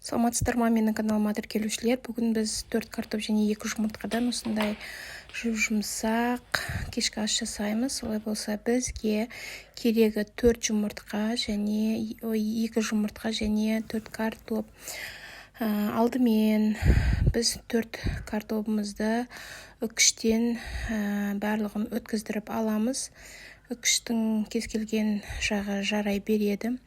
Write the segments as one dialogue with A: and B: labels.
A: Саламатсыздар ма, менің каналыма тіркелушілер. Бүгін біз 4 картоп және 2 жұмыртқадан осындай жұмсақ кешкі ас жасаймыз. Олай болса, бізге керегі 4 жұмыртқа және 2 жұмыртқа және 4 картоп. Алдымен біз 4 картопымызды үкіштен барлығын өткіздіріп аламыз. Үкіштің кез келген жағы жарай береді.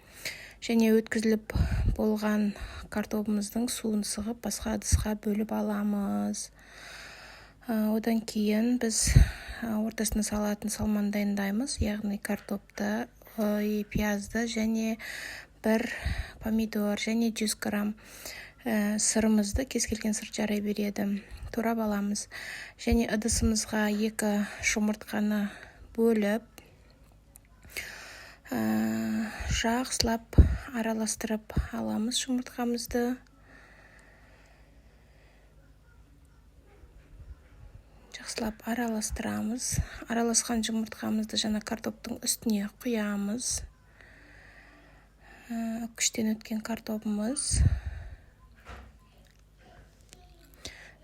A: Және өткізіліп болған картопымыздың суын сығып басқа ыдысқа бөліп аламыз. Одан кейін біз ортасына салатын салманы дайындаймыз, яғни картопты, пиязды және 1 помидор және 100 грамм сырымызды, кез келген сыр жарай береді, турап аламыз. Және ыдысымызға 2 жұмыртқаны бөліп, жақсылап араластырып аламыз жұмыртқамызды. Жақсылап араластырамыз. Араласқан жұмыртқамызды жаңа картоптың үстіне құямыз. Үкіштен өткен картопымыз.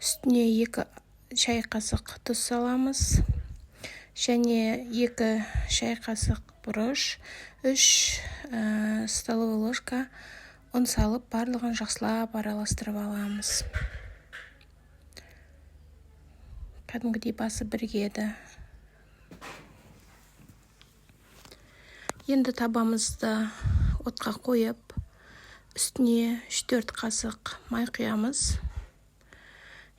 A: Үстіне 2 шай қасық тұз саламыз. Және 2 шай қасық бұрыш, 3 столовый ложка ұн салып, барлығын жақсылап араластырып аламыз. Кәдімгідей басы бірігеді. Енді табамызды отқа қойып, үстіне 3-4 қасық май құямыз.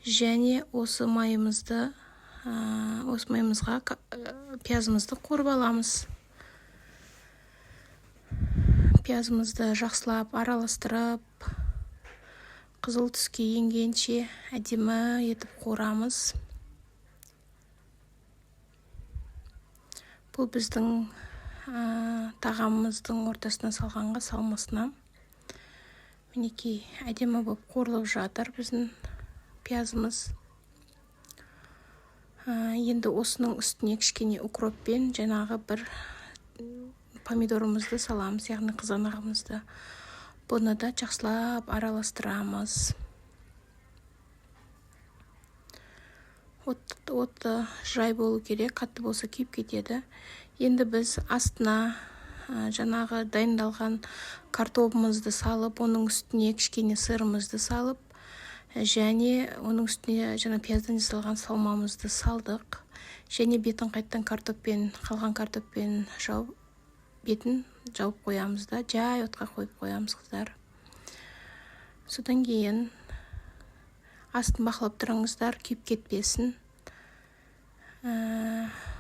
A: Және осы майымызға пиязымызды қорып аламыз. Пиязымызды жақсылап араластырып, қызыл түске енгенше әдемі етіп қуырамыз. Бұл біздің тағамымыздың ортасына салғанға салмасына. Мінекей әдемі болып қуырылып жатыр біздің пиязымыз. Енді осының үстіне кішкене укроппен жаңағы 1 помидорымызды саламыз, яғни қызанағымызды. Бұны да жақсылап араластырамыз. Оты жай болу керек, қатты болса күйіп кетеді. Енді біз астына жаңағы дайындалған картопымызды салып, оның үстіне кішкене сырымызды салып, және оның үстіне жаңа пияздан жасалған салмамызды салдық. Және бетін қайттан қалған картоппен бетін жауып қоямыз да, жай отқа қойып қоямыз, қыздар. Содан кейін астын бақылап тұрыңыздар, күйіп кетпесін.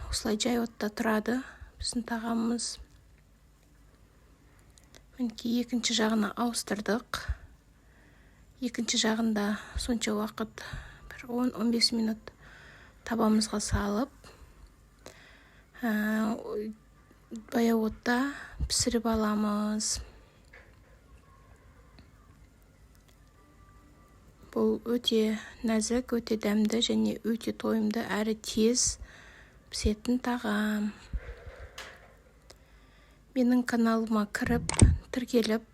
A: Осылай жай отта тұрады біздің тағамымыз. Мінекей екінші жағына ауыстырдық. Екінші жағында сонша уақыт 10-15 минут табамызға салып, баяу отта пісіріп аламыз. Бұл өте нәзік, өте дәмді және өте тойымды әрі тез пісетін тағам. Менің каналыма кіріп, тіркеліп,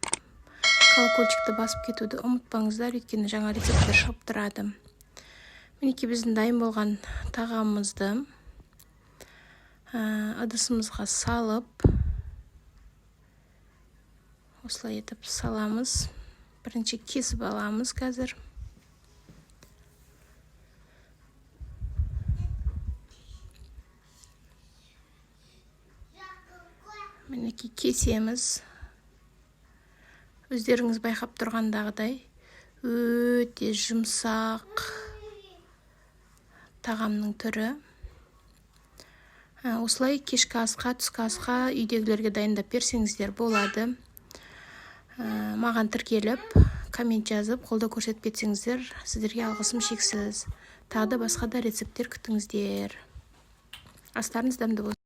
A: колокольчикті басып кетуді ұмытпаңыздар, өйткені жаңа рецепттер шығып тұрады. Мінекей біздің дайын болған тағамымызды ыдысымызға салып, осылай етіп саламыз. Бірінші кесіп аламыз қазір. Мінекей кесеміз. Өздеріңіз байқап тұрғандағыдай өте жұмсақ тағамның түрі. Осылай кешкі асқа, түскі асқа үйдегілерге дайындап берсеңіздер болады. Маған тіркеліп, коммент жазып, қолдау көрсетіп кетсеңіздер, сіздерге алғысым шексіз. Тағы да басқа да рецепттер күтіңіздер. Астарыңыз дәмді болсын.